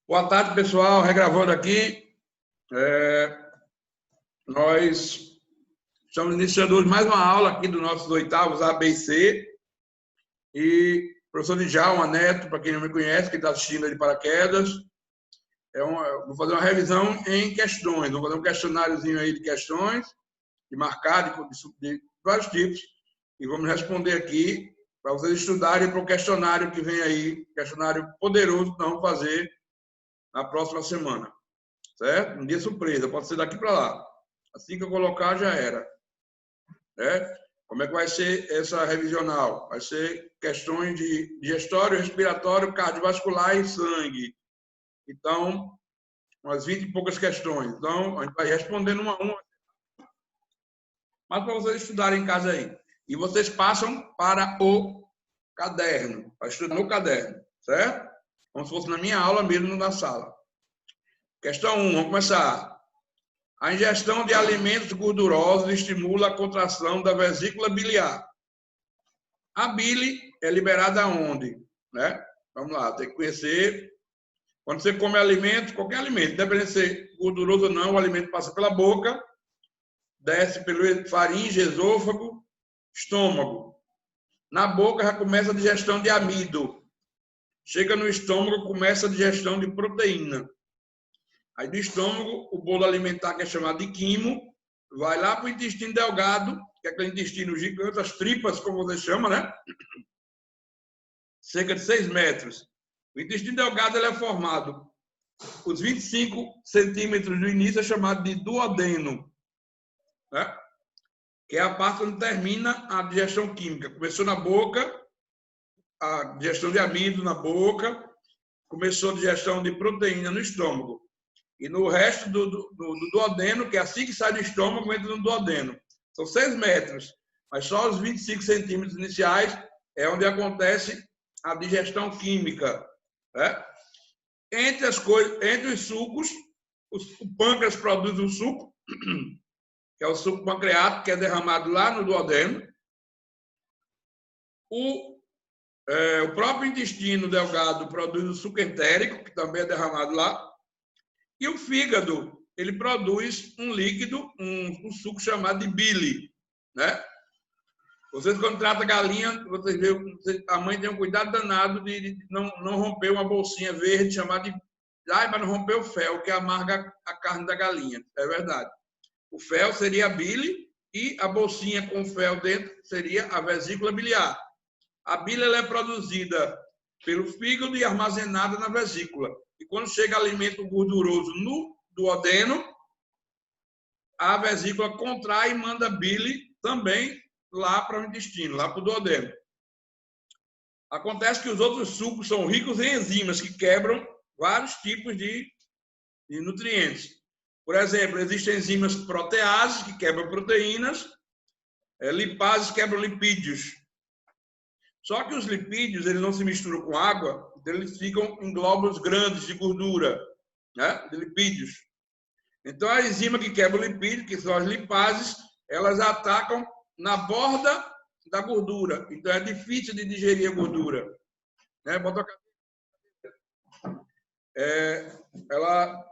Boa tarde, pessoal. Regravando aqui. Nós estamos iniciando hoje mais uma aula aqui dos nossos oitavos A, B e C. E o professor Djalma Neto, para quem não me conhece, que está assistindo aí de paraquedas, vou fazer uma revisão em questões. Vou fazer um questionáriozinho aí de questões, de marcar, de vários tipos. E vamos responder aqui para vocês estudarem para o questionário que vem aí, questionário poderoso que nós vamos fazer na próxima semana, certo? Um dia surpresa, pode ser daqui para lá. Assim que eu colocar, já era. Como é que vai ser essa revisional? Vai ser questões de digestório, respiratório, cardiovascular e sangue. Então, umas 20 e poucas questões. Então, a gente vai respondendo uma a uma. Mas para vocês estudarem em casa aí. E vocês passam para o caderno, para estudar no caderno, certo? Como se fosse na minha aula mesmo na sala. Questão 1, vamos começar. A ingestão de alimentos gordurosos estimula a contração da vesícula biliar. A bile é liberada onde? Vamos lá, tem que conhecer. Quando você come alimento, qualquer alimento, independente de ser gorduroso ou não, o alimento passa pela boca, desce pelo faringe, esôfago, estômago. Na boca já começa a digestão de amido. Chega no estômago, começa a digestão de proteína. Aí do estômago, o bolo alimentar, que é chamado de quimo, vai lá para o intestino delgado, que é aquele intestino gigante, as tripas, como você chama, né? Cerca de 6 metros. O intestino delgado ele é formado, os 25 centímetros do início é chamado de duodeno, né? Que é a parte onde termina a digestão química. Começou na boca, a digestão de amido na boca, começou a digestão de proteína no estômago. E no resto do duodeno, que é assim que sai do estômago, entra no duodeno. São 6 metros, mas só os 25 centímetros iniciais é onde acontece a digestão química. Entre os sucos, o pâncreas produz um suco, que é o suco pancreático, que é derramado lá no duodeno. O próprio intestino delgado produz o suco entérico, que também é derramado lá. E o fígado, ele produz um líquido, um suco chamado de bile, né? Vocês, quando tratam galinha, vocês veem, a mãe tem um cuidado danado de não romper uma bolsinha verde chamada de... para não romper o fel, que amarga a carne da galinha. É verdade. O fel seria a bile e a bolsinha com fel dentro seria a vesícula biliar. A bile ela é produzida pelo fígado e armazenada na vesícula. E quando chega alimento gorduroso no duodeno, a vesícula contrai e manda bile também lá para o intestino, lá para o duodeno. Acontece que os outros sucos são ricos em enzimas que quebram vários tipos de nutrientes. Por exemplo, existem enzimas proteases que quebram proteínas, lipases que quebram lipídios. Só que os lipídios eles não se misturam com água, então eles ficam em glóbulos grandes de gordura, né? De lipídios. Então, a enzima que quebra o lipídio, que são as lipases, elas atacam na borda da gordura. Então, é difícil de digerir a gordura. Ela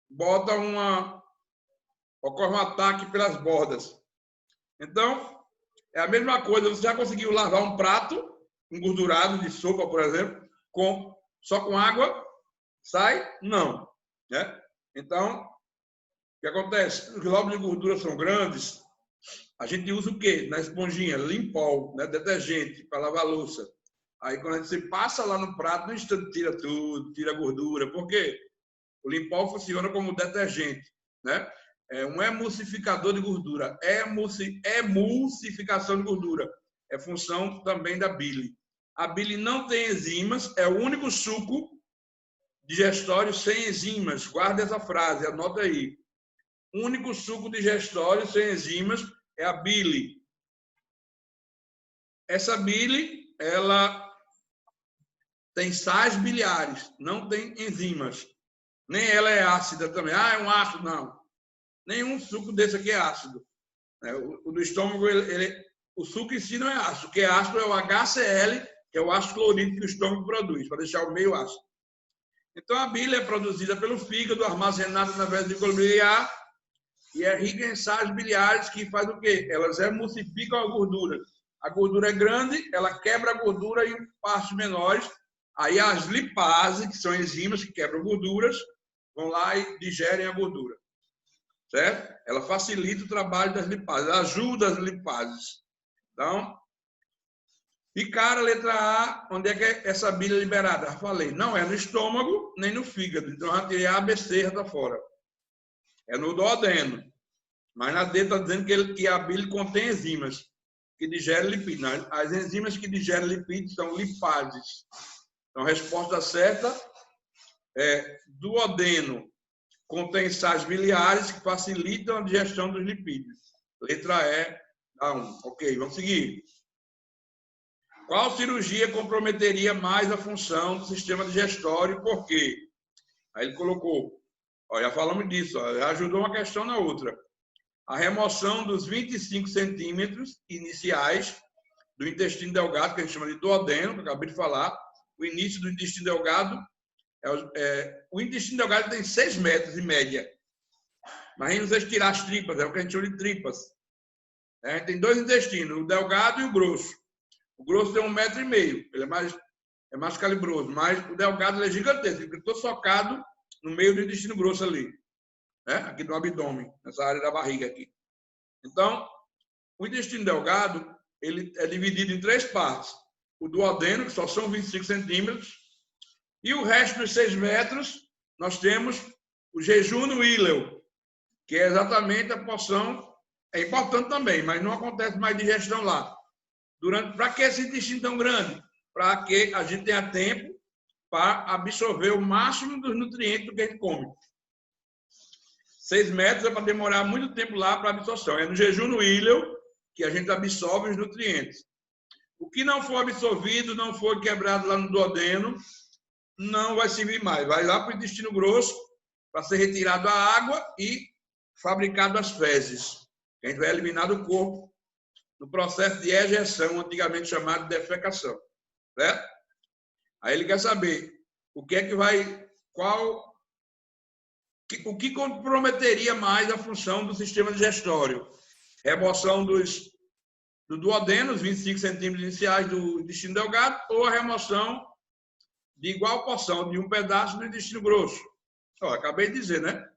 bota ocorre um ataque pelas bordas. Então, é a mesma coisa. Você já conseguiu lavar um prato engordurado de sopa, por exemplo, só com água? Sai? Não. Né? Então, o que acontece? Os glóbulos de gordura são grandes. A gente usa o quê? Na esponjinha? Limpol, né? Detergente para lavar a louça. Aí, quando você passa lá no prato, no instante tira tudo, tira a gordura. Por quê? O Limpol funciona como detergente, né? É um emulsificador de gordura. Emulsificação de gordura. É função também da bile. A bile não tem enzimas, é o único suco digestório sem enzimas. Guarda essa frase, anota aí. O único suco digestório sem enzimas é a bile. Essa bile, ela tem sais biliares, não tem enzimas. Nem ela é ácida também. É um ácido, não. Nenhum suco desse aqui é ácido. O do estômago, o suco em si não é ácido. O que é ácido é o HCl, que é o ácido clorídrico que o estômago produz, para deixar o meio ácido. Então, a bile é produzida pelo fígado, armazenada na vesícula biliar, e é rica em sais biliares que faz o quê? Elas emulsificam a gordura. A gordura é grande, ela quebra a gordura em partes menores. Aí as lipases, que são enzimas que quebram gorduras, vão lá e digerem a gordura. Certo? Ela facilita o trabalho das lipases, ajuda as lipases. Então, e cara, letra A, onde é que essa bile é liberada? Já falei, não é no estômago nem no fígado. Então, já tirei A, B, C, já está fora. É no duodeno. Mas na D está dizendo que a bile contém enzimas que digerem lipídios. As enzimas que digerem lipídios são lipases. Então, a resposta certa é duodeno. Contém sais biliares que facilitam a digestão dos lipídios. Letra E, A1. Ok, vamos seguir. Qual cirurgia comprometeria mais a função do sistema digestório e por quê? Aí ele colocou, ó, já falamos disso, ó, já ajudou uma questão na outra. A remoção dos 25 centímetros iniciais do intestino delgado, que a gente chama de duodeno, que eu acabei de falar. O início do intestino delgado, o intestino delgado tem 6 metros em média. Mas a gente não tirar as tripas, é o que a gente chama de tripas. A gente tem 2 intestinos, o delgado e o grosso. O grosso tem 1,5 metro, ele é mais calibroso, mas o delgado é gigantesco, ele está socado no meio do intestino grosso ali, né? Aqui no abdômen, nessa área da barriga aqui. Então, o intestino delgado ele é dividido em 3 partes. O duodeno, que só são 25 centímetros, e o resto dos 6 metros, nós temos o jejum íleo, que é exatamente a porção, é importante também, mas não acontece mais digestão lá. Para que esse intestino tão grande? Para que a gente tenha tempo para absorver o máximo dos nutrientes do que a gente come. 6 metros é para demorar muito tempo lá para absorção. É no jejum íleo que a gente absorve os nutrientes. O que não for absorvido, não for quebrado lá no duodeno, não vai servir mais. Vai lá para o intestino grosso para ser retirado a água e fabricado as fezes. A gente vai eliminar do corpo no processo de ejeção, antigamente chamado de defecação. Certo? Aí ele quer saber o que é que vai, o que comprometeria mais a função do sistema digestório. Remoção do duodeno, os 25 centímetros iniciais do intestino delgado, ou a remoção de igual porção de um pedaço do intestino grosso. Ó, acabei de dizer, né?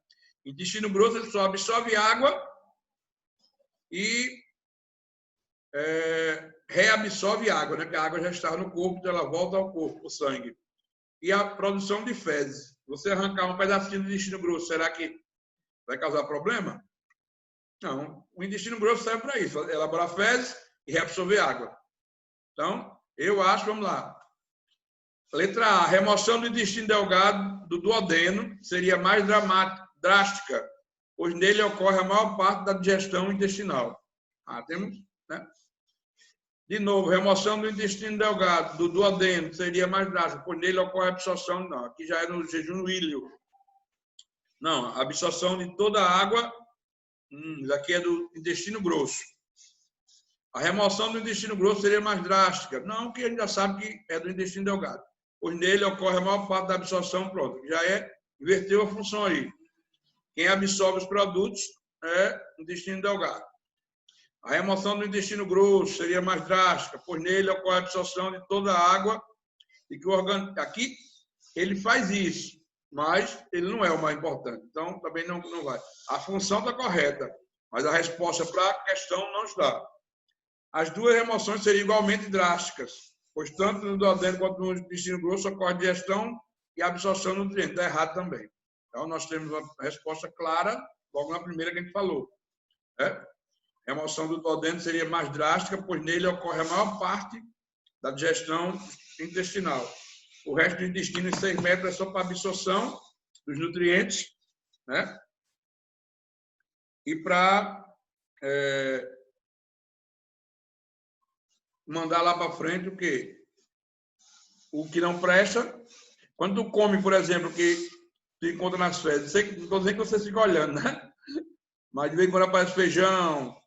Intestino grosso ele só absorve água e reabsorve água, né? Porque a água já está no corpo, então ela volta ao corpo, o sangue. E a produção de fezes. Você arrancar um pedacinho do intestino grosso, será que vai causar problema? Não. O intestino grosso serve para isso, elaborar fezes e reabsorver água. Então, eu acho, vamos lá. Letra A, remoção do intestino delgado do duodeno seria mais drástica, pois nele ocorre a maior parte da digestão intestinal. Temos, né? De novo, remoção do intestino delgado do duodeno seria mais drástica, pois nele ocorre a absorção, não, aqui já é no jejum íleo. Não, a absorção de toda a água, aqui é do intestino grosso. A remoção do intestino grosso seria mais drástica, não, que a gente já sabe que é do intestino delgado, pois nele ocorre a maior parte da absorção, pronto, já inverteu a função aí. Quem absorve os produtos é o intestino delgado. A remoção do intestino grosso seria mais drástica, pois nele ocorre a absorção de toda a água e que o organismo... Aqui ele faz isso, mas ele não é o mais importante, então também não vai. A função está correta, mas a resposta para a questão não está. As duas remoções seriam igualmente drásticas, pois tanto no duodeno quanto no intestino grosso ocorre digestão e absorção de nutrientes. Está errado também. Então, nós temos uma resposta clara logo na primeira que a gente falou. A remoção do duodeno seria mais drástica, pois nele ocorre a maior parte da digestão intestinal. O resto do intestino, em 6 metros, é só para absorção dos nutrientes, né? E para mandar lá para frente o quê? O que não presta. Quando tu come, por exemplo, que tu encontra nas fezes, não estou dizendo que você fica olhando, né? Mas de vez em quando aparece feijão,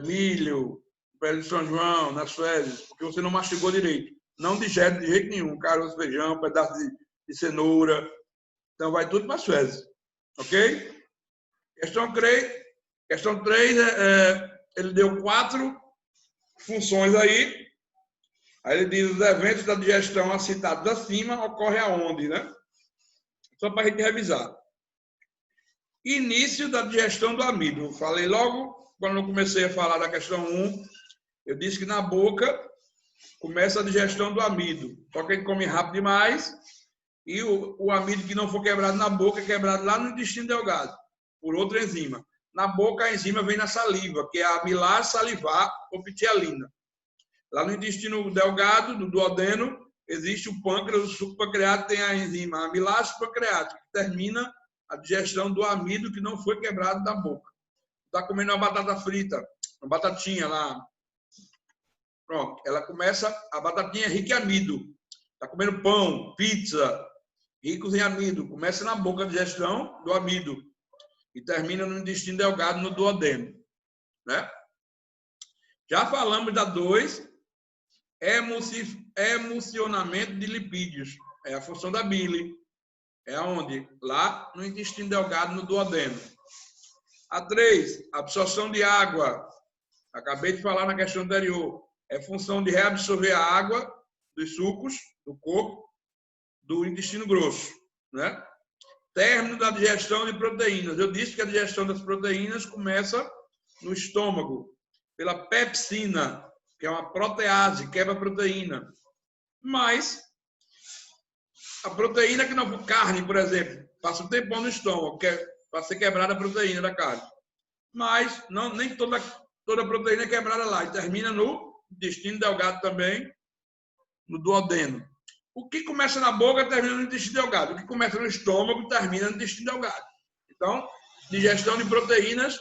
milho, pé de São João, nas fezes, porque você não mastigou direito. Não digere de jeito nenhum, caroço, feijão, pedaço de cenoura. Então, vai tudo para as fezes. Ok? Questão 3, ele deu 4 funções aí. Aí ele diz: os eventos da digestão citados acima ocorrem aonde, né? Só para a gente revisar. Início da digestão do amido. Eu falei logo, quando eu comecei a falar da questão 1, eu disse que na boca começa a digestão do amido. Só que ele come rápido demais e o amido que não for quebrado na boca é quebrado lá no intestino delgado, por outra enzima. Na boca, a enzima vem na saliva, que é a amilase salivar ou pitialina. Lá no intestino delgado, do duodeno, existe o pâncreas, o suco pancreático tem a enzima amilase pancreática, que termina a digestão do amido que não foi quebrado na boca. Está comendo uma batata frita, uma batatinha lá. Pronto, ela começa, a batatinha é rica em amido. Está comendo pão, pizza, ricos em amido. Começa na boca a digestão do amido e termina no intestino delgado, no duodeno. Né? Já falamos da 2, emulsionamento de lipídios. É a função da bile. É onde? Lá no intestino delgado, no duodeno. A 3, absorção de água. Acabei de falar na questão anterior. É função de reabsorver a água dos sucos do corpo, do intestino grosso. Né? Término da digestão de proteínas. Eu disse que a digestão das proteínas começa no estômago, pela pepsina, que é uma protease, quebra a proteína. Mas a proteína que não for carne, por exemplo, passa um tempão no estômago, para ser quebrada a proteína da carne. Mas não, nem toda proteína é quebrada lá. E termina no intestino delgado também, no duodeno. O que começa na boca termina no intestino delgado. O que começa no estômago termina no intestino delgado. Então, digestão de proteínas,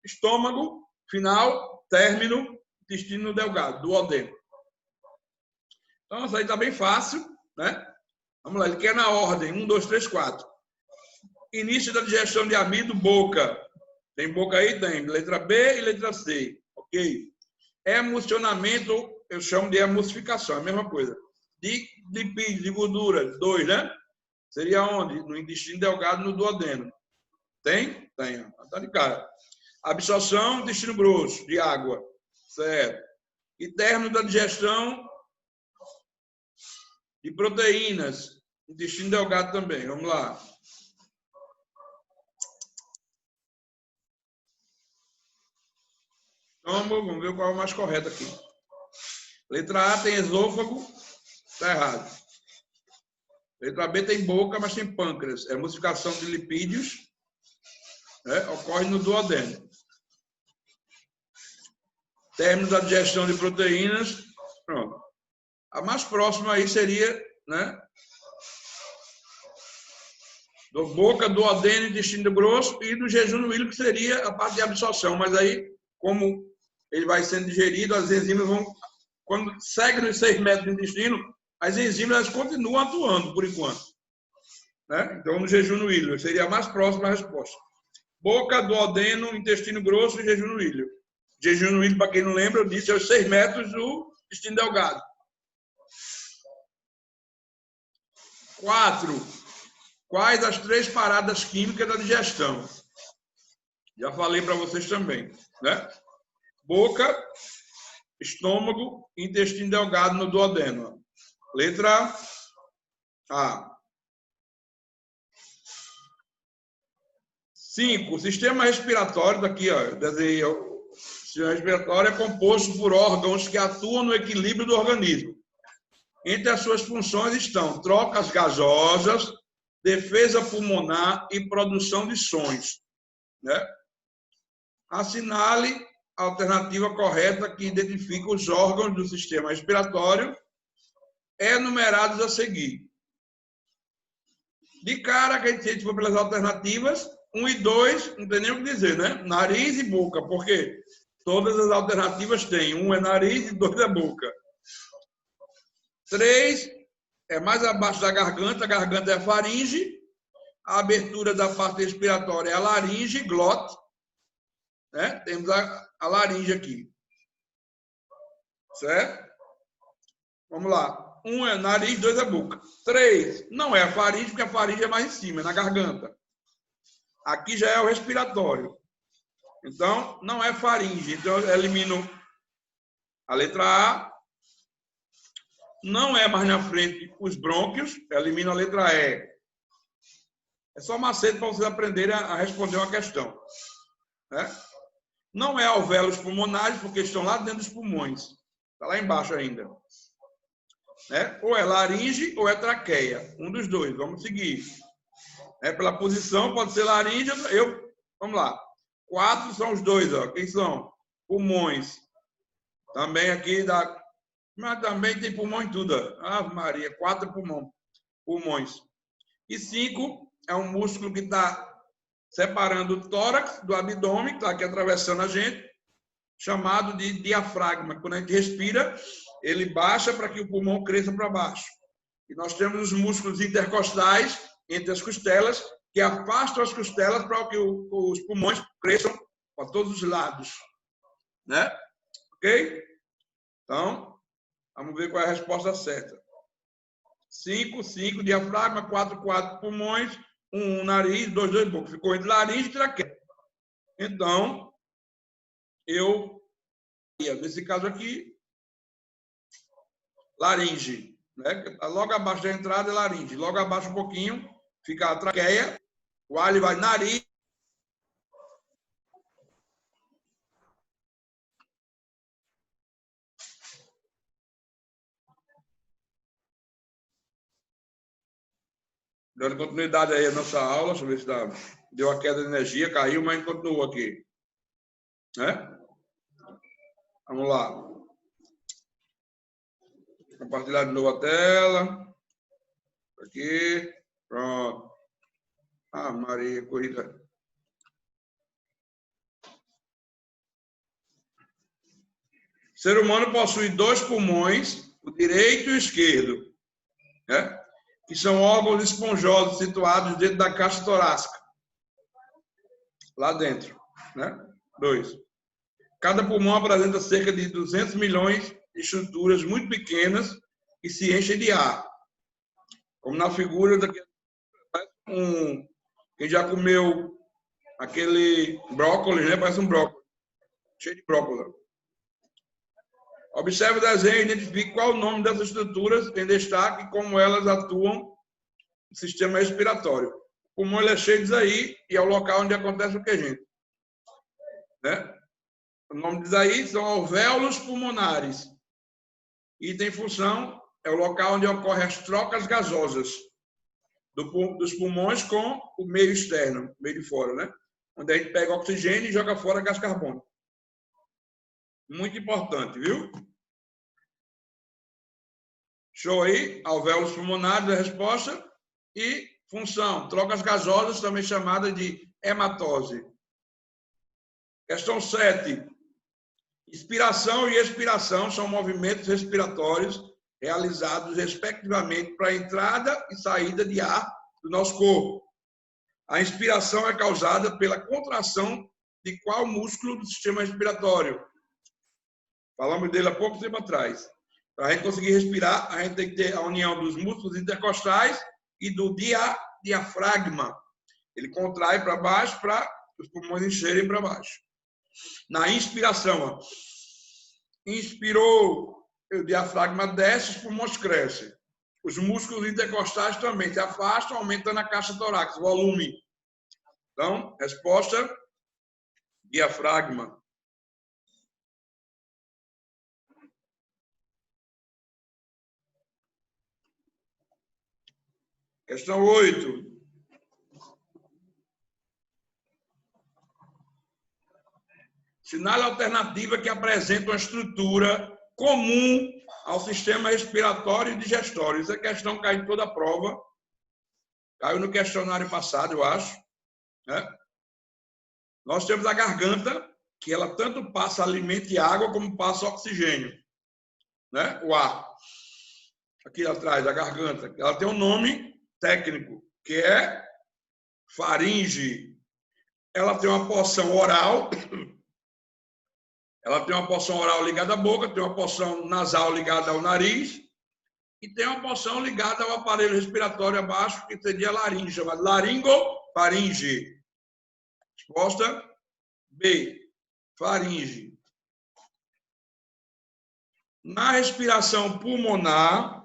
estômago, final, término, intestino delgado, duodeno. Então, isso aí está bem fácil, né? Vamos lá, ele quer na ordem, 1, 2, 3, 4. Início da digestão de amido, boca. Tem boca aí? Tem. Letra B e letra C. Ok. Emulsionamento, eu chamo de emulsificação, é a mesma coisa. De lipídios, de gordura, 2, né? Seria onde? No intestino delgado, no duodeno. Tem? Tem. Tá de cara. Absorção, intestino grosso, de água. Certo. E término da digestão de proteínas, intestino delgado também. Vamos lá. Então, vamos ver qual é o mais correto aqui. Letra A tem esôfago, está errado. Letra B tem boca, mas tem pâncreas. É emulsificação de lipídios, né? Ocorre no duodeno. Término da digestão de proteínas. Pronto. A mais próxima aí seria, né? Do boca, duodeno, intestino grosso e do jejum hídrico, que seria a parte de absorção. Mas aí, como ele vai sendo digerido, as enzimas vão, quando segue nos 6 metros do intestino, as enzimas elas continuam atuando, por enquanto. Né? Então, no jejum hídrico, seria a mais próxima a resposta. Boca, duodeno, intestino grosso e jejum hídrico. Jejum hídrico, para quem não lembra, eu disse, é os 6 metros do intestino delgado. 4. Quais as 3 paradas químicas da digestão? Já falei para vocês também, né? Boca, estômago, intestino delgado no duodeno. Letra A. 5. O sistema respiratório, daqui, ó, desenhei, o sistema respiratório é composto por órgãos que atuam no equilíbrio do organismo. Entre as suas funções estão trocas gasosas, defesa pulmonar e produção de sons. Né? Assinale a alternativa correta que identifica os órgãos do sistema respiratório enumerados a seguir. De cara, que a gente for pelas alternativas, 1 e 2, não tem nem o que dizer, né? Nariz e boca, porque todas as alternativas têm. 1 é nariz e 2 é boca. 3 é mais abaixo da garganta, a garganta é a faringe, a abertura da parte respiratória é a laringe, glote, né? Temos a laringe aqui. Certo? Vamos lá. 1 é nariz, 2 é boca. 3 não é a faringe, porque a faringe é mais em cima, é na garganta. Aqui já é o respiratório. Então, não é faringe. Então, eu elimino a letra A. Não é mais na frente os brônquios. Elimino a letra E. É só macete para vocês aprenderem a responder uma questão. Né? Não é alvéolos pulmonares, porque estão lá dentro dos pulmões. Está lá embaixo ainda. Né? Ou é laringe ou é traqueia. Um dos dois. Vamos seguir. Pela posição, pode ser laringe. Vamos lá. 4 são os dois. Ó. Quem são? Pulmões. Também aqui dá... Mas também tem pulmão em tudo. Ave Maria, 4 pulmões. E 5 é um músculo que está separando o tórax do abdômen, que está aqui atravessando a gente, chamado de diafragma. Quando a gente respira, ele baixa para que o pulmão cresça para baixo. E nós temos os músculos intercostais entre as costelas, que afastam as costelas para que os pulmões cresçam para todos os lados. Né? Ok? Então, vamos ver qual é a resposta certa. 5, diafragma, 4 pulmões, 1 nariz, 2 boca. Ficou entre laringe e traqueia. Então, nesse caso aqui, laringe. Né? Logo abaixo da entrada é laringe. Logo abaixo um pouquinho, fica a traqueia. O ar vai nariz. Dando continuidade aí à nossa aula, deixa eu ver se deu uma queda de energia, caiu, mas continuou aqui. Né? Vamos lá. Compartilhar de novo a tela. Aqui. Pronto. Ah, Maria, corrida. O ser humano possui 2 pulmões, o direito e o esquerdo, né? Que são órgãos esponjosos situados dentro da caixa torácica. Lá dentro, né? 2. Cada pulmão apresenta cerca de 200 milhões de estruturas muito pequenas que se enchem de ar. Como na figura daquele... Quem já comeu aquele brócolis, né? Parece um brócolis. Cheio de brócolis. Observe o desenho e identifique qual o nome dessas estruturas em destaque e como elas atuam no sistema respiratório. O pulmão é cheio disso aí e é o local onde acontece o que, gente? Né? O nome diz aí são alvéolos pulmonares. E tem função, é o local onde ocorrem as trocas gasosas dos pulmões com o meio externo, meio de fora, né? Onde a gente pega oxigênio e joga fora gás carbônico. Muito importante, viu? Show aí, alvéolos pulmonares, a resposta. E função, trocas gasosas, também chamada de hematose. Questão 7. Inspiração e expiração são movimentos respiratórios realizados, respectivamente, para a entrada e saída de ar do nosso corpo. A inspiração é causada pela contração de qual músculo do sistema respiratório? Falamos dele há pouco tempo atrás. Para a gente conseguir respirar, a gente tem que ter a união dos músculos intercostais e do diafragma. Ele contrai para baixo para os pulmões encherem para baixo. Na inspiração, ó, inspirou, o diafragma desce, os pulmões crescem. Os músculos intercostais também se afastam, aumentando a caixa torácica, o volume. Então, resposta, diafragma. Questão 8. Sinal alternativa que apresenta uma estrutura comum ao sistema respiratório e digestório. Isso é questão que cai em toda a prova. Caiu no questionário passado, eu acho. Né? Nós temos a garganta, que ela tanto passa alimento e água, como passa oxigênio. Né? O ar. Aqui atrás, a garganta. Ela tem um nome técnico, que é faringe. Ela tem uma porção oral... Ela tem uma porção oral ligada à boca, tem uma porção nasal ligada ao nariz e tem uma porção ligada ao aparelho respiratório abaixo, que seria a laringe, chamada laringofaringe. Resposta B, faringe. Na respiração pulmonar,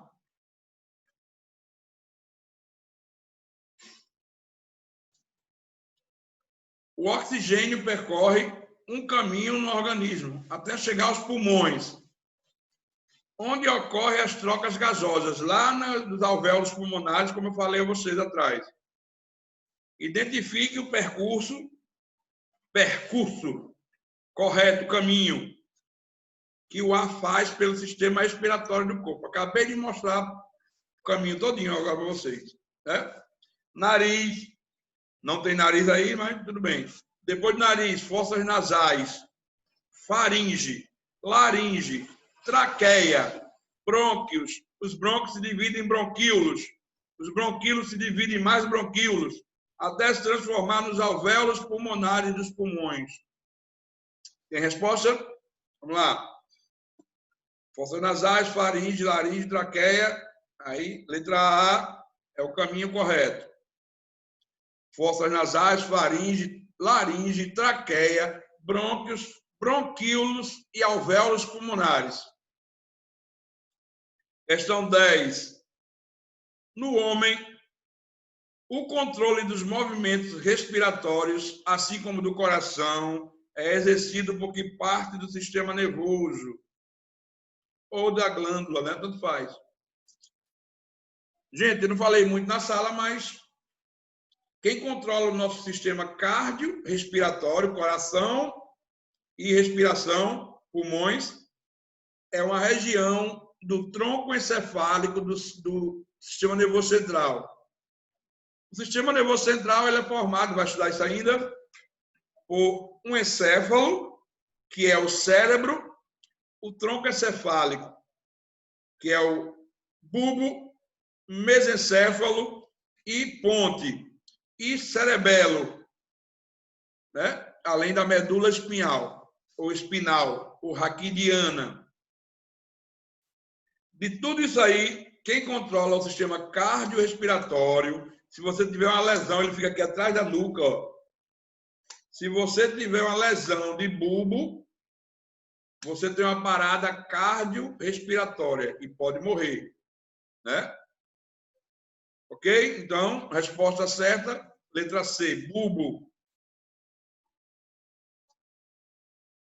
o oxigênio percorre um caminho no organismo até chegar aos pulmões, onde ocorrem as trocas gasosas, lá nos alvéolos pulmonares, como eu falei a vocês atrás. Identifique o percurso correto, caminho, que o ar faz pelo sistema respiratório do corpo. Acabei de mostrar o caminho todinho agora para vocês. Né? Nariz, não tem nariz aí, mas tudo bem. Depois do nariz, fossas nasais, faringe, laringe, traqueia, brônquios. Os brônquios se dividem em bronquíolos. Os bronquíolos se dividem em mais bronquíolos, até se transformar nos alvéolos pulmonares dos pulmões. Tem resposta? Vamos lá. Fossas nasais, faringe, laringe, traqueia. Aí, letra A é o caminho correto. Fossas nasais, faringe, laringe, traqueia, brônquios, bronquíolos e alvéolos pulmonares. Questão 10. No homem, o controle dos movimentos respiratórios, assim como do coração, é exercido por que parte do sistema nervoso ou da glândula, né? Tanto faz. Gente, eu não falei muito na sala, mas quem controla o nosso sistema cardiorrespiratório, coração e respiração, pulmões, é uma região do tronco encefálico do sistema nervoso central. O sistema nervoso central ele é formado, vai estudar isso ainda, por um encéfalo, que é o cérebro, o tronco encefálico, que é o bulbo, mesencéfalo e ponte, e cerebelo, né? Além da medula espinhal, ou espinal, ou raquidiana. De tudo isso aí, quem controla o sistema cardiorrespiratório, se você tiver uma lesão, ele fica aqui atrás da nuca, ó. Se você tiver uma lesão de bulbo, você tem uma parada cardiorrespiratória e pode morrer, né? Ok? Então, resposta certa, letra C, bulbo.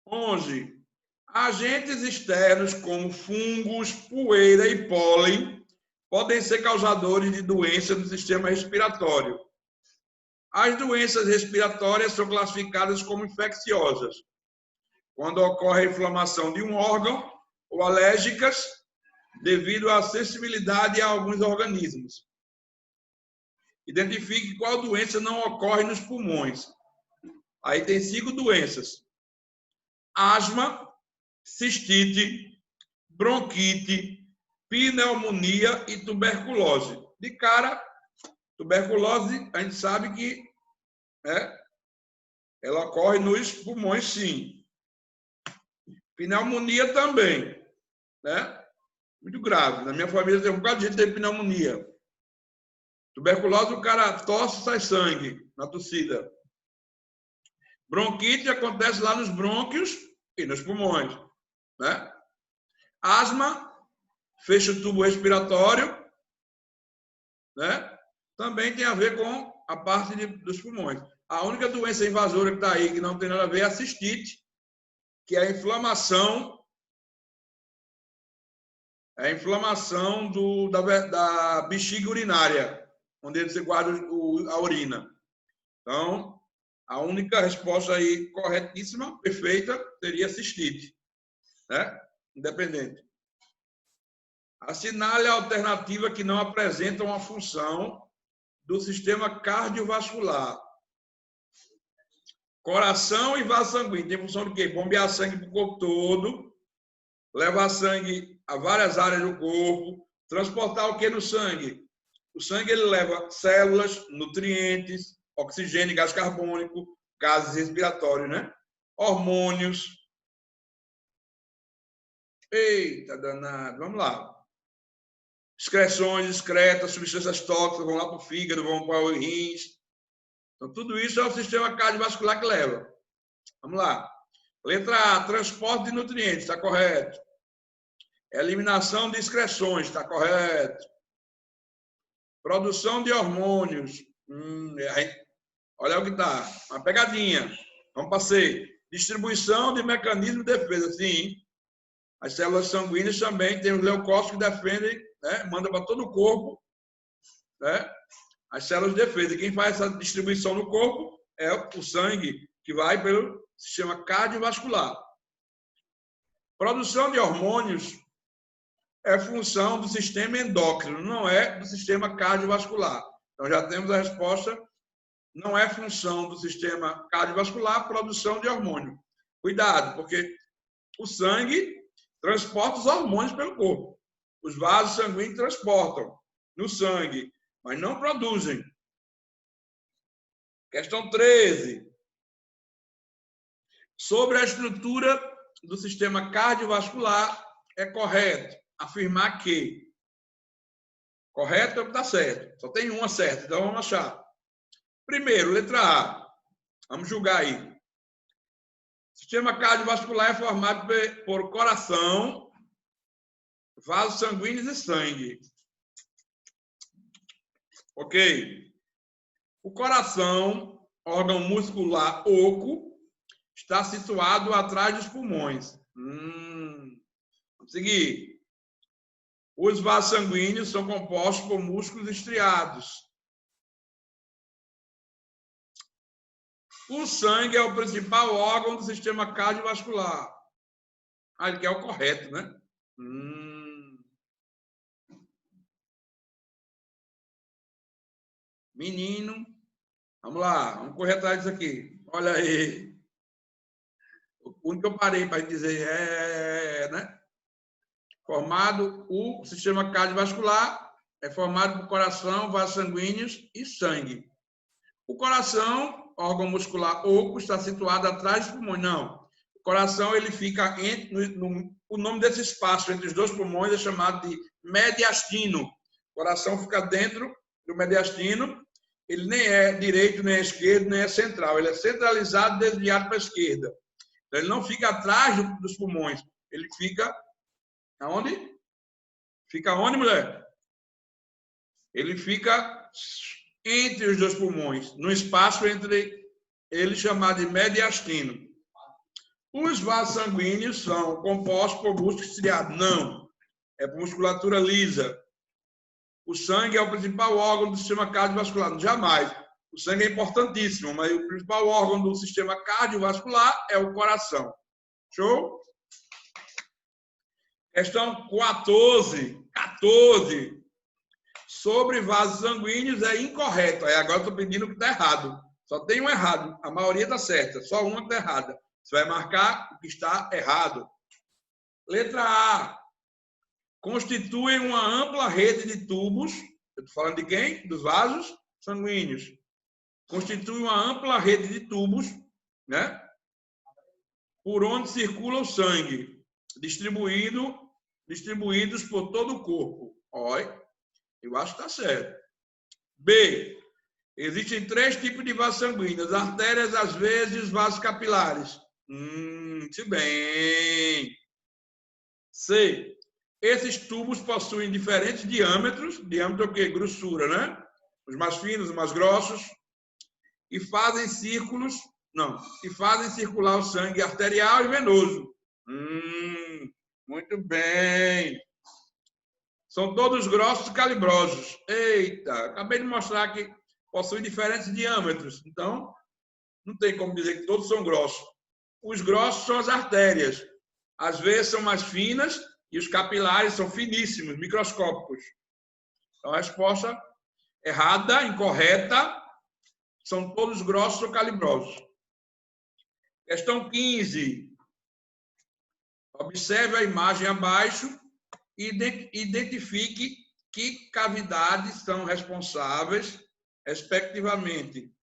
11. Agentes externos como fungos, poeira e pólen podem ser causadores de doenças do sistema respiratório. As doenças respiratórias são classificadas como infecciosas, quando ocorre a inflamação de um órgão ou alérgicas devido à sensibilidade a alguns organismos. Identifique qual doença não ocorre nos pulmões. Aí tem 5 doenças: asma, cistite, bronquite, pneumonia e tuberculose. De cara, tuberculose, a gente sabe que ela ocorre nos pulmões, sim. Pneumonia também, né? Muito grave. Na minha família tem um bocado de gente que tem pneumonia. Tuberculose, o cara tosse, sai sangue na tossida. Bronquite acontece lá nos brônquios e nos pulmões, né? Asma, fecha o tubo respiratório, né? Também tem a ver com a parte dos pulmões. A única doença invasora que está aí, que não tem nada a ver, é a cistite, que é a inflamação da bexiga urinária, onde você guarda a urina. Então, a única resposta aí corretíssima, perfeita, seria cistite, né? Independente. Assinale a alternativa que não apresenta uma função do sistema cardiovascular. Coração e vaso sanguíneo tem função de quê? Bombear sangue para o corpo todo, levar sangue a várias áreas do corpo, transportar o que no sangue? O sangue ele leva células, nutrientes, oxigênio, gás carbônico, gases respiratórios, né? Hormônios. Eita, danado. Vamos lá. excreções, excretas, substâncias tóxicas vão lá para o fígado, vão para os rins. Então, tudo isso é o sistema cardiovascular que leva. Vamos lá. Letra A, transporte de nutrientes, está correto. Eliminação de excreções, está correto. Produção de hormônios. Olha o que está. Uma pegadinha. Vamos para C. Distribuição de mecanismo de defesa. Sim. As células sanguíneas também têm os leucócitos que defendem, né? Manda para todo o corpo, né? As células de defesa. E quem faz essa distribuição no corpo é o sangue, que vai pelo sistema cardiovascular. Produção de hormônios é função do sistema endócrino, não é do sistema cardiovascular. Então, já temos a resposta. Não é função do sistema cardiovascular a produção de hormônio. Cuidado, porque o sangue transporta os hormônios pelo corpo. Os vasos sanguíneos transportam no sangue, mas não produzem. Questão 13. Sobre a estrutura do sistema cardiovascular, é correto afirmar que. Correto é o que está certo. Só tem uma certa, então vamos achar. Primeiro, letra A. Vamos julgar aí. O sistema cardiovascular é formado por coração, vasos sanguíneos e sangue. Ok. O coração, órgão muscular oco, está situado atrás dos pulmões. Vamos seguir. Os vasos sanguíneos são compostos por músculos estriados. O sangue é o principal órgão do sistema cardiovascular. Ele quer o correto, né? Menino. Vamos lá, vamos correr atrás disso aqui. Olha aí. O único que eu parei para dizer né? Formado, o sistema cardiovascular é formado por coração, vasos sanguíneos e sangue. O coração, órgão muscular oco, está situado atrás dos pulmões. Não. O coração, ele fica o nome desse espaço entre os dois pulmões é chamado de mediastino. O coração fica dentro do mediastino. Ele nem é direito, nem é esquerdo, nem é central. Ele é centralizado, desviado para a esquerda. Então, ele não fica atrás dos pulmões. Ele fica aonde? Fica onde, mulher? Ele fica entre os dois pulmões, no espaço entre eles, chamado de mediastino. Os vasos sanguíneos são compostos por músculo estriado. Não, é por musculatura lisa. O sangue é o principal órgão do sistema cardiovascular. Jamais. O sangue é importantíssimo, mas o principal órgão do sistema cardiovascular é o coração. Show? Questão 14. Sobre vasos sanguíneos é incorreto. Aí agora estou pedindo o que está errado. Só tem um errado. A maioria está certa. Só uma está errada. Você vai marcar o que está errado. Letra A. Constituem uma ampla rede de tubos. Eu estou falando de quem? Dos vasos sanguíneos. Constituem uma ampla rede de tubos, né? Por onde circula o sangue, distribuídos por todo o corpo. Olha, eu acho que está certo. B. Existem 3 tipos de vasos sanguíneos: artérias, as veias e os vasos capilares. Muito bem. C. Esses tubos possuem diferentes diâmetros. Diâmetro é o quê? Grossura, né? Os mais finos, os mais grossos. E fazem circular o sangue arterial e venoso. Muito bem. São todos grossos e calibrosos. Eita, acabei de mostrar que possuem diferentes diâmetros. Então, não tem como dizer que todos são grossos. Os grossos são as artérias. As veias são mais finas e os capilares são finíssimos, microscópicos. Então, a resposta errada, incorreta, são todos grossos ou calibrosos. Questão 15. Observe a imagem abaixo e identifique que cavidades são responsáveis, respectivamente,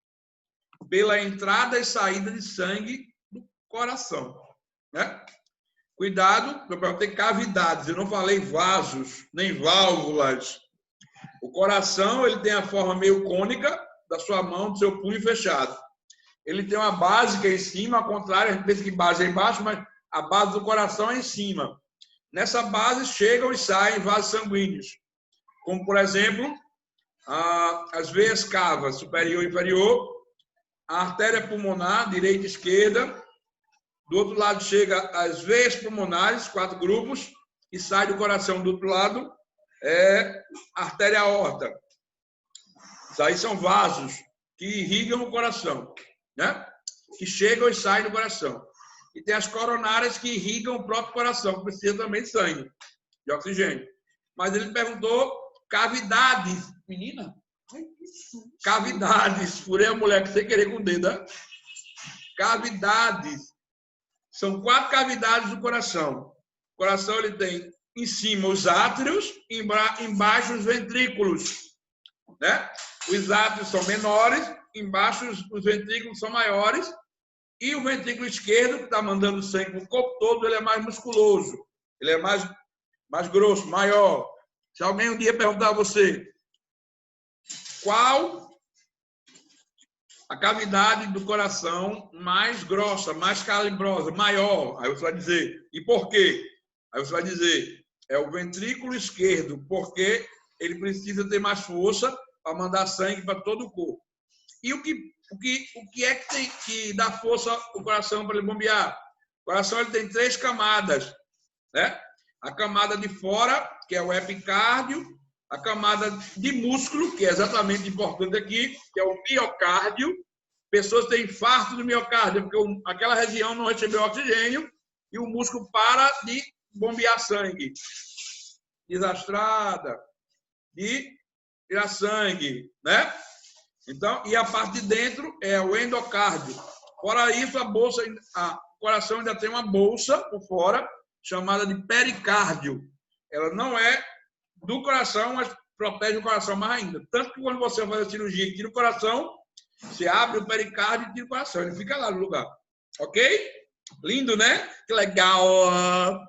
pela entrada e saída de sangue do coração, né? Cuidado, eu perguntei cavidades, eu não falei vasos, nem válvulas. O coração, ele tem a forma meio cônica da sua mão, do seu punho fechado. Ele tem uma base que é em cima, ao contrário, a gente pensa que base é embaixo, mas a base do coração é em cima. Nessa base chegam e saem vasos sanguíneos, como, por exemplo, as veias cavas, superior e inferior, a artéria pulmonar, direita e esquerda. Do outro lado chega as veias pulmonares, 4 grupos, e sai do coração. Do outro lado a artéria aorta. Isso aí são vasos que irrigam o coração, né? Que chegam e saem do coração. E tem as coronárias que irrigam o próprio coração, que precisa também de sangue, de oxigênio. Mas ele perguntou cavidades. Menina? Cavidades. Furei a mulher que sem querer com o dedo, né? Cavidades. São 4 cavidades do coração. O coração ele tem em cima os átrios, embaixo os ventrículos, né? Os átrios são menores, embaixo os ventrículos são maiores, e o ventrículo esquerdo, que está mandando sangue para o corpo todo, ele é mais musculoso, ele é mais grosso, maior. Se alguém um dia perguntar a você qual a cavidade do coração mais grossa, mais calibrosa, maior, aí você vai dizer, e por quê? Aí você vai dizer, é o ventrículo esquerdo, porque ele precisa ter mais força para mandar sangue para todo o corpo. E o que é que tem que dá força ao coração para ele bombear? O coração ele tem 3 camadas, né? A camada de fora, que é o epicárdio, a camada de músculo, que é exatamente importante aqui, que é o miocárdio. Pessoas têm infarto do miocárdio, porque aquela região não recebeu oxigênio e o músculo para de bombear sangue. Desastrada, de tirar sangue, né? Então, e a parte de dentro é o endocárdio. Fora isso, o coração ainda tem uma bolsa por fora, chamada de pericárdio. Ela não é do coração, mas protege o coração mais ainda. Tanto que quando você faz a cirurgia e tira o coração, você abre o pericárdio e tira o coração. Ele fica lá no lugar. Ok? Lindo, né? Que legal!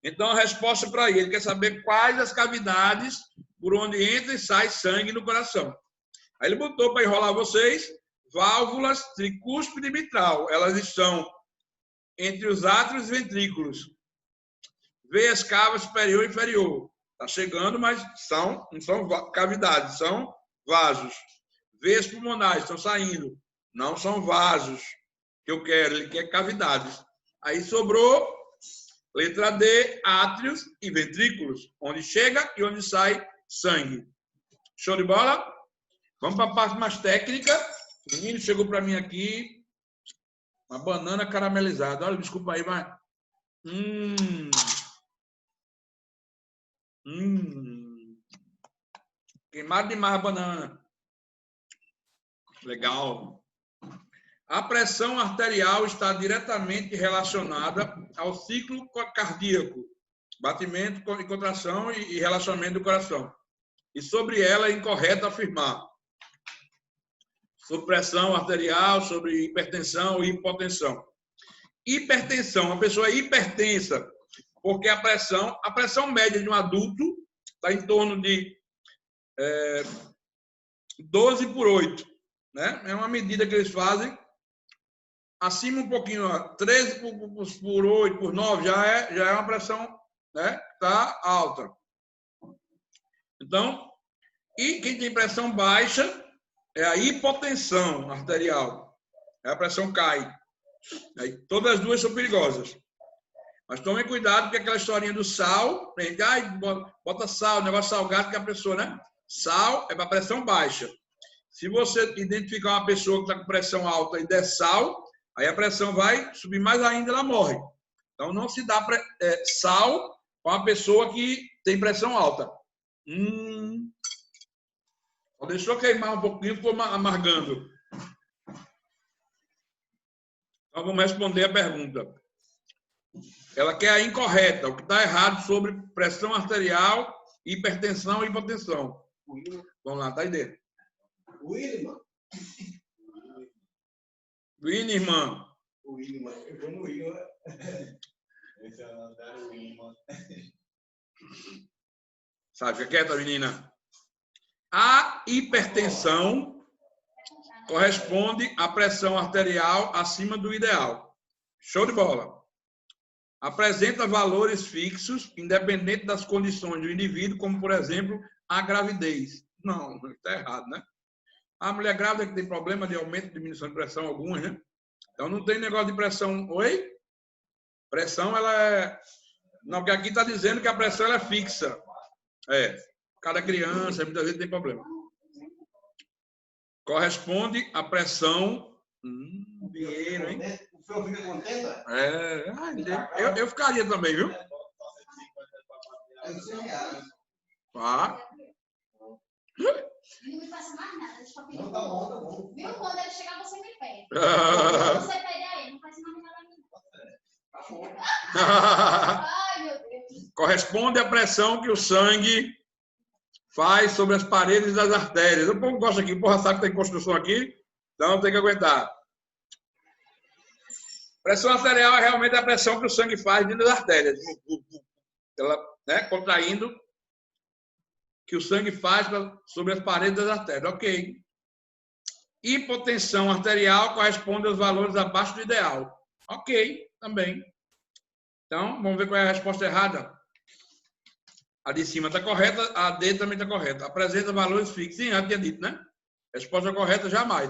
Então, a resposta para ele quer saber quais as cavidades por onde entra e sai sangue no coração. Aí ele botou para enrolar vocês válvulas tricúspide e mitral. Elas estão entre os átrios e ventrículos. Veias cavas superior e inferior. Está chegando, mas não são cavidades, são vasos. Veias pulmonares estão saindo. Não são vasos que eu quero, ele quer cavidades. Aí sobrou, letra D, átrios e ventrículos, onde chega e onde sai sangue. Show de bola? Vamos para a parte mais técnica. O menino chegou para mim aqui, uma banana caramelizada. Olha, desculpa aí, mas... Queimado demais a banana. Legal. A pressão arterial está diretamente relacionada ao ciclo cardíaco, batimento e contração e relaxamento do coração. E sobre ela é incorreto afirmar. Sobre pressão arterial, sobre hipertensão e hipotensão. Hipertensão, a pessoa é hipertensa, porque a pressão média de um adulto está em torno de 12/8, né? É uma medida que eles fazem. Acima um pouquinho, 13/8, por 9, já é uma pressão, né? Está alta. Então, e quem tem pressão baixa é a hipotensão arterial. A pressão cai. Aí, todas as duas são perigosas. Mas tomem cuidado, porque aquela historinha do sal, bota sal, negócio salgado que a pessoa, né? Sal é para pressão baixa. Se você identificar uma pessoa que está com pressão alta e der sal, aí a pressão vai subir mais ainda, ela morre. Então, não se dá sal para uma pessoa que tem pressão alta. Deixou queimar um pouquinho, ficou amargando. Então, vamos responder a pergunta. Ela quer a incorreta, o que está errado sobre pressão arterial, hipertensão e hipotensão. Vamos lá, tá aí dentro. Williman. O ímã. Eu vou no ímã. Esse é o ímã. Sabe, fica quieta, menina. A hipertensão corresponde à pressão arterial acima do ideal. Show de bola. Apresenta valores fixos, independente das condições do indivíduo, como, por exemplo, a gravidez. Não, está errado, né? A mulher grávida que tem problema de aumento e diminuição de pressão, algumas, né? Então, não tem negócio de pressão. Oi? Pressão, ela é... Não, porque aqui está dizendo que a pressão ela é fixa. É. Cada criança, muitas vezes tem problema. Corresponde à pressão... dinheiro, hein? O senhor fica contente? É. Eu ficaria também, viu? Ah. Não me faça mais nada, deixa eu pedir. Não, tá bom, tá bom. Viu? Quando ele chegar, você me pede. Você pede aí, não faz mais nada a mim. Ai, meu Deus. Corresponde à pressão que o sangue faz sobre as paredes das artérias. O povo gosta aqui, porra, sabe que tem construção aqui? Então tem que aguentar. Pressão arterial é realmente a pressão que o sangue faz dentro das artérias. Ela, né, contraindo, que o sangue faz sobre as paredes das artérias. Ok. Hipotensão arterial corresponde aos valores abaixo do ideal. Ok, também. Então, vamos ver qual é a resposta errada. A de cima está correta, a D também está correta. Apresenta valores fixos. Sim, já tinha dito, né? Resposta correta, jamais.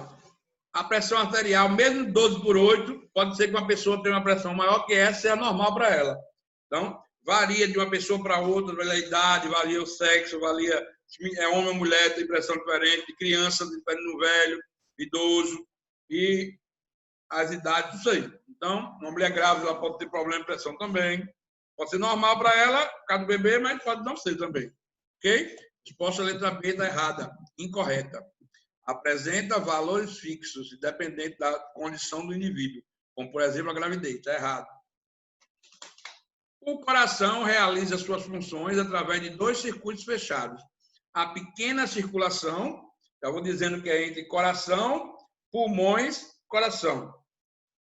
A pressão arterial, mesmo 12/8, pode ser que uma pessoa tenha uma pressão maior que essa, é normal para ela. Então, varia de uma pessoa para outra, varia a idade, varia o sexo, varia se é homem ou mulher, tem pressão diferente, de criança, diferente no velho, idoso, e as idades, isso aí. Então, uma mulher grávida ela pode ter problema de pressão também. Pode ser normal para ela, por causa do bebê, mas pode não ser também. Ok? Resposta letra B está errada, incorreta. Apresenta valores fixos, independente da condição do indivíduo, como, por exemplo, a gravidez. Está errado. O coração realiza suas funções através de 2 circuitos fechados. A pequena circulação, já vou dizendo que é entre coração, pulmões, coração.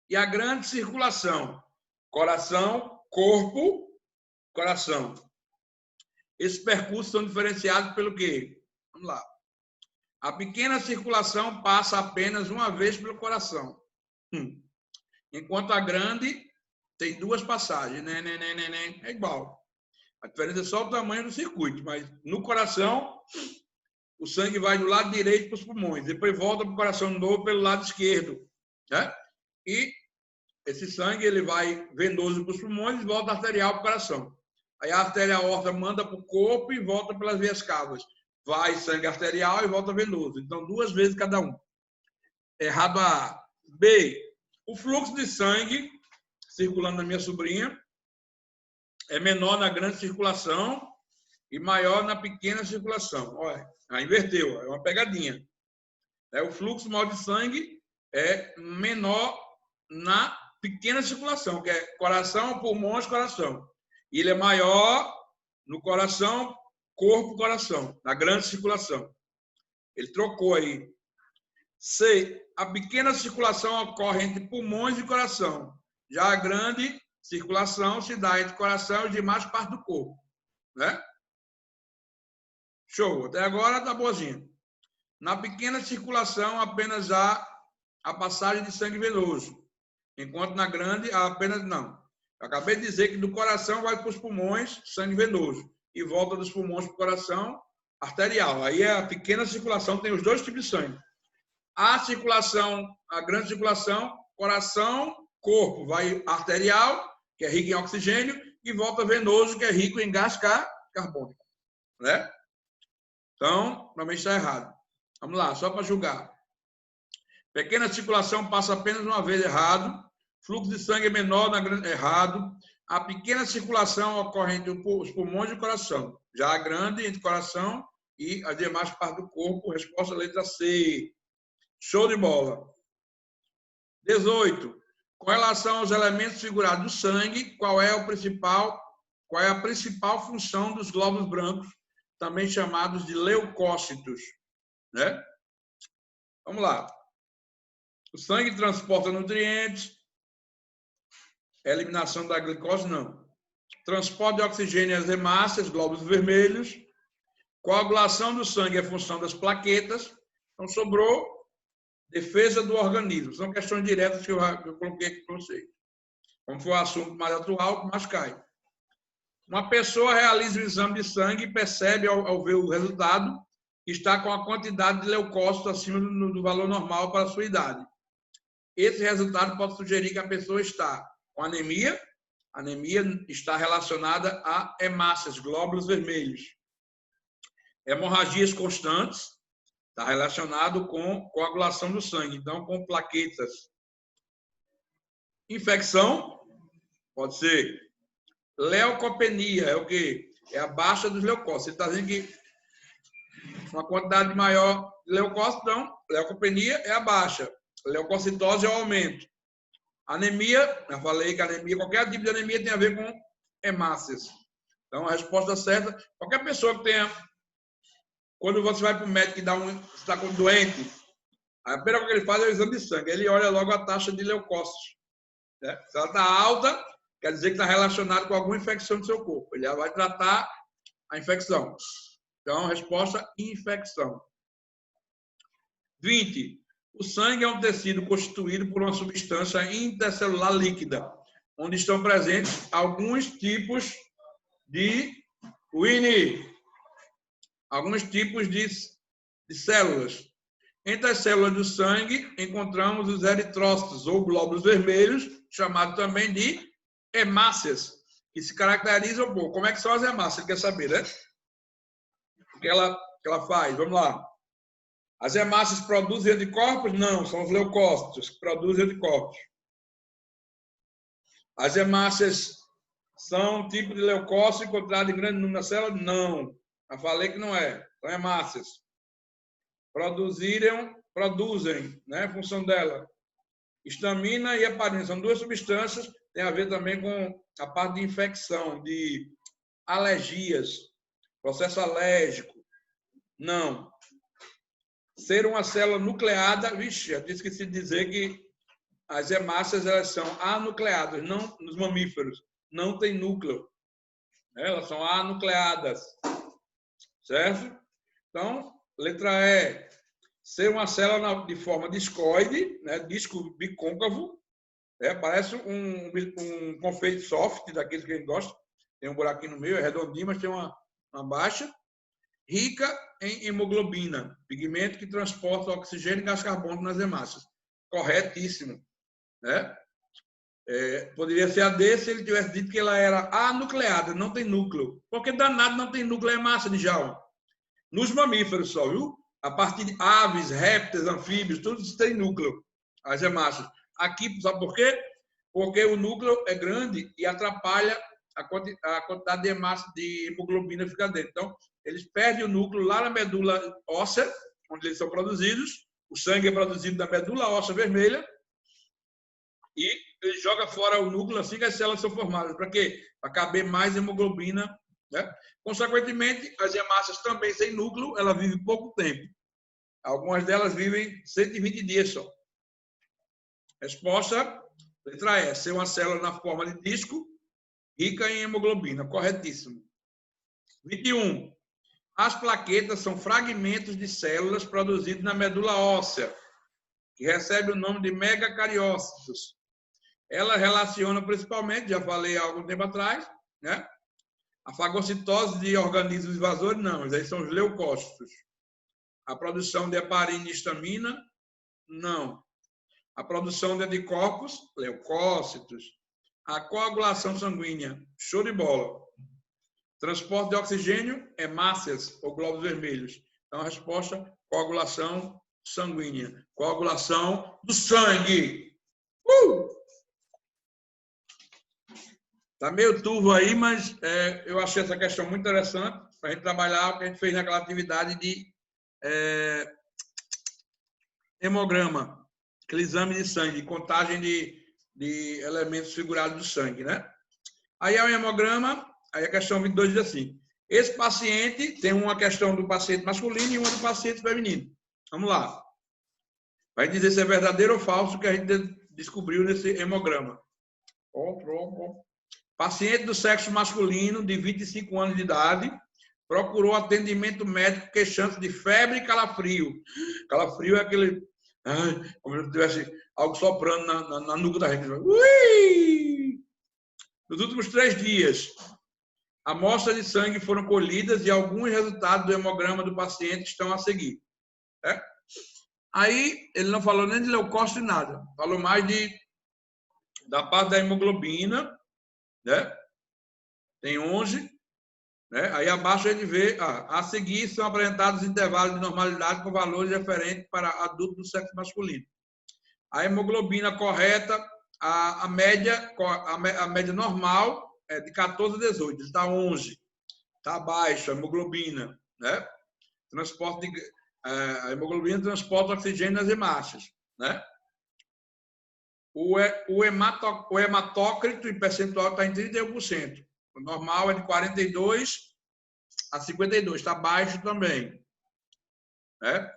E a grande circulação, coração, corpo, coração. Esses percursos são diferenciados pelo quê? Vamos lá. A pequena circulação passa apenas uma vez pelo coração. Enquanto a grande tem 2 passagens. É igual. A diferença é só o tamanho do circuito. Mas no coração, o sangue vai do lado direito para os pulmões. Depois volta para o coração de novo pelo lado esquerdo. Né? E esse sangue ele vai venoso para os pulmões e volta arterial para o coração. Aí a artéria aorta manda para o corpo e volta pelas veias cavas. Vai sangue arterial e volta venoso. Então, 2 vezes cada um. Errado a A. B. O fluxo de sangue circulando na minha sobrinha é menor na grande circulação e maior na pequena circulação. Olha, inverteu, é uma pegadinha. O fluxo maior de sangue é menor na pequena circulação, que é coração, pulmões, coração. E ele é maior no coração, corpo, coração, na grande circulação. Ele trocou aí. C. A pequena circulação ocorre entre pulmões e coração. Já a grande circulação se dá entre coração e demais partes do corpo. Né? Show. Até agora está boazinha. Na pequena circulação apenas há a passagem de sangue venoso. Enquanto na grande há apenas não. Eu acabei de dizer que do coração vai para os pulmões sangue venoso. E volta dos pulmões para o coração arterial. Aí a pequena circulação tem os 2 tipos de sangue. A circulação, a grande circulação, coração, corpo, vai arterial, que é rico em oxigênio, e volta venoso, que é rico em gás carbônico. Né? Então, realmente está errado. Vamos lá, só para julgar. Pequena circulação passa apenas uma vez, errado. Fluxo de sangue é menor na grande, errado. A pequena circulação ocorre entre os pulmões e o coração. Já a grande entre o coração e as demais partes do corpo. Resposta letra C. Show de bola. 18. Com relação aos elementos figurados do sangue, qual é a principal função dos glóbulos brancos, também chamados de leucócitos? Né? Vamos lá. O sangue transporta nutrientes, Eliminação da glicose, não. Transporte de oxigênio às hemácias, glóbulos vermelhos. Coagulação do sangue é função das plaquetas. Então, sobrou defesa do organismo. São questões diretas que eu coloquei aqui para vocês. Como foi o assunto mais atual, mais cai. Uma pessoa realiza o exame de sangue e percebe, ao ver o resultado, que está com a quantidade de leucócitos acima do valor normal para a sua idade. Esse resultado pode sugerir que a pessoa está com anemia. A anemia está relacionada a hemácias, glóbulos vermelhos. Hemorragias constantes, está relacionado com coagulação do sangue, então com plaquetas. Infecção, pode ser. Leucopenia, é o quê? É a baixa dos leucócitos. Você está dizendo que uma quantidade maior de leucócitos, então, leucopenia é a baixa. Leucocitose é o aumento. Anemia, já falei que anemia, qualquer tipo de anemia tem a ver com hemácias. Então, a resposta certa, qualquer pessoa que tenha, quando você vai para o médico e está com doente, a primeira coisa que ele faz é o exame de sangue. Ele olha logo a taxa de leucócitos. Né? Se ela está alta, quer dizer que está relacionado com alguma infecção do seu corpo. Ele já vai tratar a infecção. Então, resposta, infecção. 20. O sangue é um tecido constituído por uma substância intercelular líquida, onde estão presentes alguns tipos de células. Entre as células do sangue, encontramos os eritrócitos, ou glóbulos vermelhos, chamados também de hemácias, que se caracterizam por... Como é que são as hemácias? Você quer saber, né? O que ela faz? Vamos lá. As hemácias produzem anticorpos? Não, são os leucócitos que produzem anticorpos. As hemácias são um tipo de leucócito encontrado em grande número na célula? Não. Eu falei que não é. São hemácias. Produzem, né? A função dela. Histamina e heparina são duas substâncias, tem a ver também com a parte de infecção, de alergias, processo alérgico. Não. Ser uma célula nucleada, vixe, eu esqueci de dizer que as hemácias elas são anucleadas, não nos mamíferos, não tem núcleo. Elas são anucleadas. Certo? Então, letra E. Ser uma célula de forma discoide, né? Disco bicôncavo, parece um confeito soft, daqueles que a gente gosta. Tem um buraquinho no meio, é redondinho, mas tem uma baixa. Rica em hemoglobina, pigmento que transporta oxigênio e gás carbônico nas hemácias. Corretíssimo. Né? Poderia ser a D se ele tivesse dito que ela era anucleada, não tem núcleo. Porque danado não tem núcleo, é hemácia de Djalma. Nos mamíferos só, viu? A partir de aves, répteis, anfíbios, tudo isso tem núcleo, as hemácias. Aqui, sabe por quê? Porque o núcleo é grande e atrapalha a quantidade de hemácia de hemoglobina fica dentro. Então, eles perdem o núcleo lá na medula óssea, onde eles são produzidos. O sangue é produzido na medula óssea vermelha e ele joga fora o núcleo assim que as células são formadas. Para quê? Para caber mais hemoglobina. Né? Consequentemente, as hemácias também sem núcleo, ela vive pouco tempo. Algumas delas vivem 120 dias só. Resposta, letra E. Ser uma célula na forma de disco, rica em hemoglobina. Corretíssimo. 21. As plaquetas são fragmentos de células produzidos na medula óssea, que recebe o nome de megacariócitos. Ela relaciona principalmente, já falei há algum tempo atrás, né? A fagocitose de organismos invasores, não, eles aí são os leucócitos. A produção de heparina e histamina, não. A produção de anticorpos, leucócitos. A coagulação sanguínea, show de bola. Transporte de oxigênio, hemácias ou glóbulos vermelhos. Então, a resposta, coagulação sanguínea. Coagulação do sangue. Está meio turvo aí, mas eu achei essa questão muito interessante para a gente trabalhar o que a gente fez naquela atividade de hemograma, aquele exame de sangue, contagem de elementos figurados do sangue, né? Aí é o hemograma, aí a questão 22 diz assim, esse paciente tem uma questão do paciente masculino e uma do paciente feminino. Vamos lá. Vai dizer se é verdadeiro ou falso o que a gente descobriu nesse hemograma. Paciente do sexo masculino, de 25 anos de idade, procurou atendimento médico queixando de febre e calafrio. Calafrio é aquele... como se tivesse algo soprando na nuca da gente. Ui! Nos últimos 3 dias, amostras de sangue foram colhidas e alguns resultados do hemograma do paciente estão a seguir. Aí, ele não falou nem de leucócito, nada. Falou mais da parte da hemoglobina, né? Tem 11, né? Aí abaixo a gente vê, a seguir são apresentados intervalos de normalidade com valores referentes para adultos do sexo masculino. A hemoglobina correta, a média normal é de 14 a 18, está 11, está abaixo a hemoglobina, né? A hemoglobina transporta oxigênio nas hemácias, né? O hematócrito em percentual está em 31%. O normal é de 42 a 52, está baixo também, né?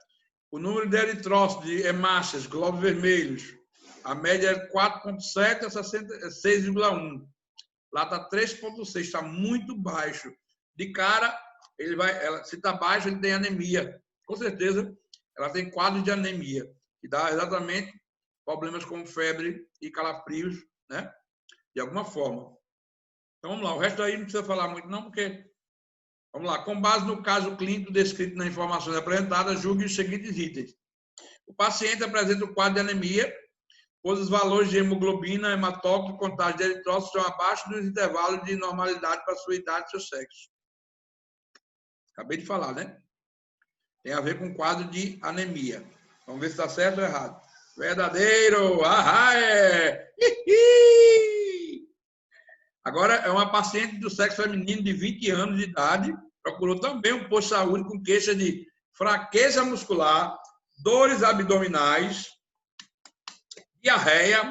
O número de eritrócitos, de hemácias, glóbulos vermelhos, a média é 4,7 a 6,1. Lá está 3,6, está muito baixo. De cara, se está baixo, ele tem anemia. Com certeza, ela tem quadro de anemia, que dá exatamente problemas como febre e calafrios, né? De alguma forma. Então, vamos lá. O resto aí não precisa falar muito, não, porque... Vamos lá. Com base no caso clínico descrito nas informações apresentadas, julgue os seguintes itens. O paciente apresenta um quadro de anemia, pois os valores de hemoglobina, hematócrito e contagem de eritrócitos estão abaixo dos intervalos de normalidade para a sua idade e seu sexo. Acabei de falar, né? Tem a ver com quadro de anemia. Vamos ver se está certo ou errado. Verdadeiro! Agora, é uma paciente do sexo feminino de 20 anos de idade, procurou também um posto de saúde com queixa de fraqueza muscular, dores abdominais, diarreia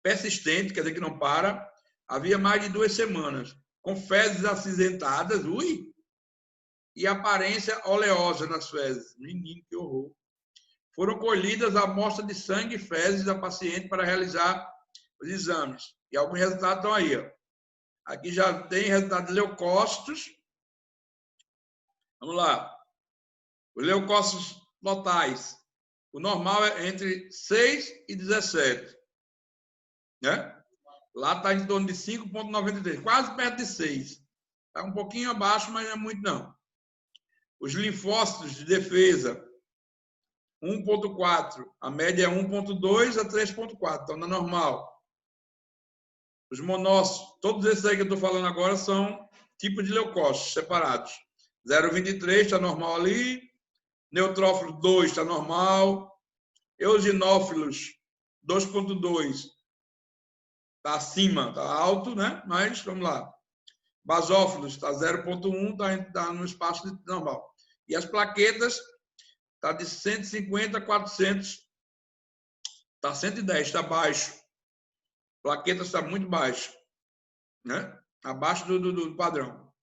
persistente, quer dizer que não para, havia mais de 2 semanas, com fezes acinzentadas, e aparência oleosa nas fezes. Menino, que horror. Foram colhidas amostras de sangue e fezes da paciente para realizar os exames. E alguns resultados estão aí. Aqui já tem resultado de leucócitos. Vamos lá. Os leucócitos totais. O normal é entre 6 e 17. Né? Lá está em torno de 5,93. Quase perto de 6. Está um pouquinho abaixo, mas não é muito não. Os linfócitos de defesa, 1,4. A média é 1,2 a 3,4. Então, não é normal. Os monócitos, todos esses aí que eu estou falando agora são tipos de leucócitos separados. 0,23 está normal ali. Neutrófilo 2 está normal. Eosinófilos 2,2 está acima, está alto, né? Mas vamos lá. Basófilos está 0,1, está no espaço normal. E as plaquetas está de 150 a 400, está 110, está baixo. Plaquetas está muito baixo, né? Abaixo do padrão.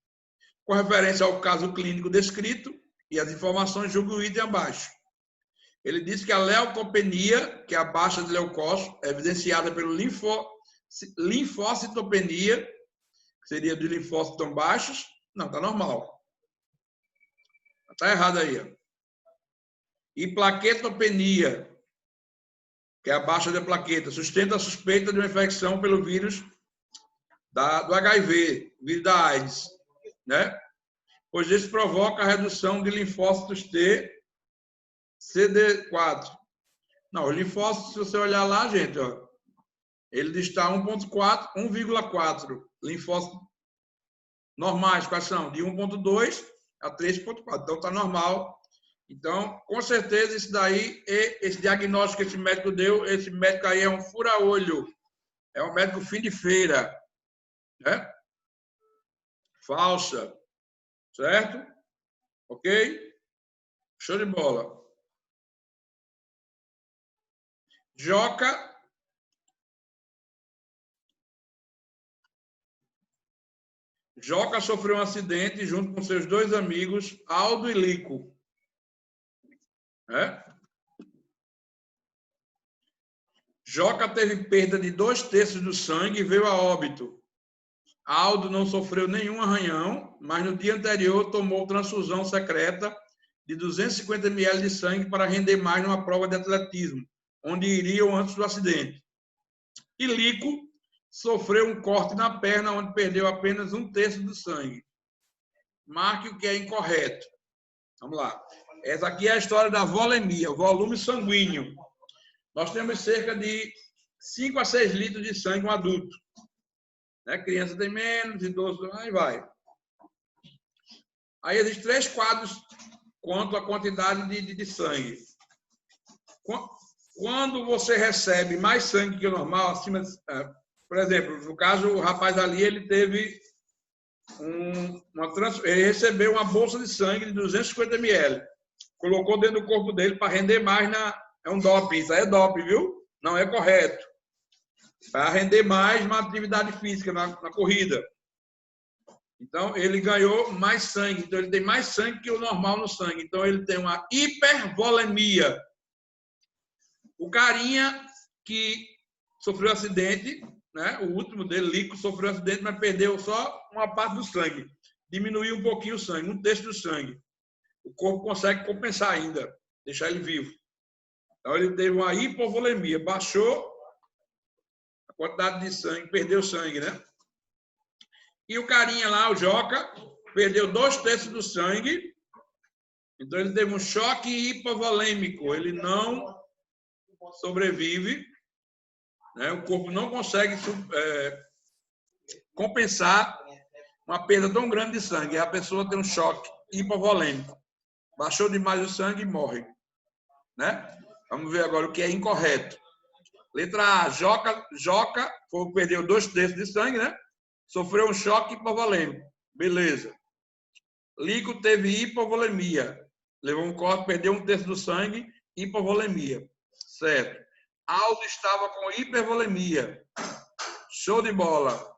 Com referência ao caso clínico descrito e as informações, julgue o item abaixo. Ele diz que a leucopenia, que é a baixa de leucócito, é evidenciada pelo linfocitopenia, que seria de linfócitos tão baixos. Não, está normal. Está errado aí. Ó. E plaquetopenia, que é a baixa de plaqueta, sustenta a suspeita de uma infecção pelo vírus do HIV, vírus da AIDS, né? Pois isso provoca a redução de linfócitos T, CD4. Não, os linfócitos, se você olhar lá, gente, ó, ele está 1,4 linfócitos normais, quais são? De 1,2 a 3,4. Então, está normal. Então, com certeza, isso daí, esse diagnóstico que esse médico deu, esse médico aí é um fura-olho. É um médico fim de feira. Né? Falsa. Certo? Ok? Show de bola. Joca sofreu um acidente junto com seus 2 amigos, Aldo e Lico. Joca teve perda de 2/3 do sangue e veio a óbito. Aldo não sofreu nenhum arranhão, mas no dia anterior tomou transfusão secreta de 250 ml de sangue para render mais numa prova de atletismo, onde iriam antes do acidente. E Lico sofreu um corte na perna, onde perdeu apenas 1/3 do sangue. Marque o que é incorreto. Vamos lá. Essa aqui é a história da volemia, o volume sanguíneo. Nós temos cerca de 5 a 6 litros de sangue um adulto. Né? Criança tem menos, idoso, aí vai. Aí existem 3 quadros quanto à quantidade de sangue. Quando você recebe mais sangue que o normal, acima, por exemplo, no caso, o rapaz ali, ele teve ele recebeu uma bolsa de sangue de 250 ml. Colocou dentro do corpo dele para render mais é um doping, isso aí é doping, viu? Não é correto. Para render mais na atividade física, na corrida. Então, ele ganhou mais sangue. Então, ele tem mais sangue que o normal no sangue. Então, ele tem uma hipervolemia. O carinha que sofreu acidente, né? O último dele, Lico, sofreu acidente, mas perdeu só uma parte do sangue. Diminuiu um pouquinho o sangue, 1/3 do sangue. O corpo consegue compensar ainda, deixar ele vivo. Então, ele teve uma hipovolemia, baixou a quantidade de sangue, perdeu sangue, né? E o carinha lá, o Joca, perdeu 2/3 do sangue. Então, ele teve um choque hipovolêmico. Ele não sobrevive. Né? O corpo não consegue compensar uma perda tão grande de sangue. A pessoa tem um choque hipovolêmico. Baixou demais o sangue e morre. Né? Vamos ver agora o que é incorreto. Letra A, Joca perdeu 2/3 de sangue, né? Sofreu um choque hipovolêmico. Beleza. Lico teve hipovolemia. Levou um corte, perdeu 1/3 do sangue, hipovolemia. Certo. Aldo estava com hipervolemia. Show de bola.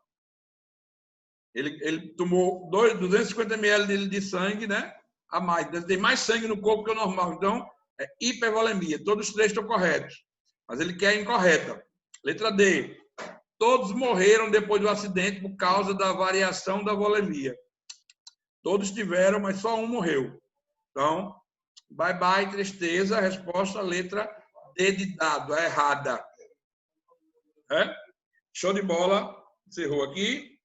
Ele tomou 250 ml de sangue, né? A mais. Ele tem mais sangue no corpo que o normal. Então, é hipervolemia. Todos os 3 estão corretos. Mas ele quer a incorreta. Letra D. Todos morreram depois do acidente por causa da variação da volemia. Todos tiveram, mas só um morreu. Então, bye bye, tristeza. A resposta, letra D de dado, é errada. É? Show de bola. Encerrou aqui.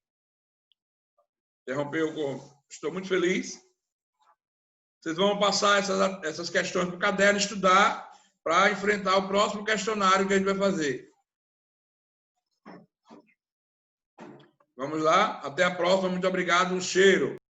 Interrompeu com... Estou muito feliz. Vocês vão passar essas questões para o caderno, estudar para enfrentar o próximo questionário que a gente vai fazer. Vamos lá. Até a próxima. Muito obrigado. Um cheiro.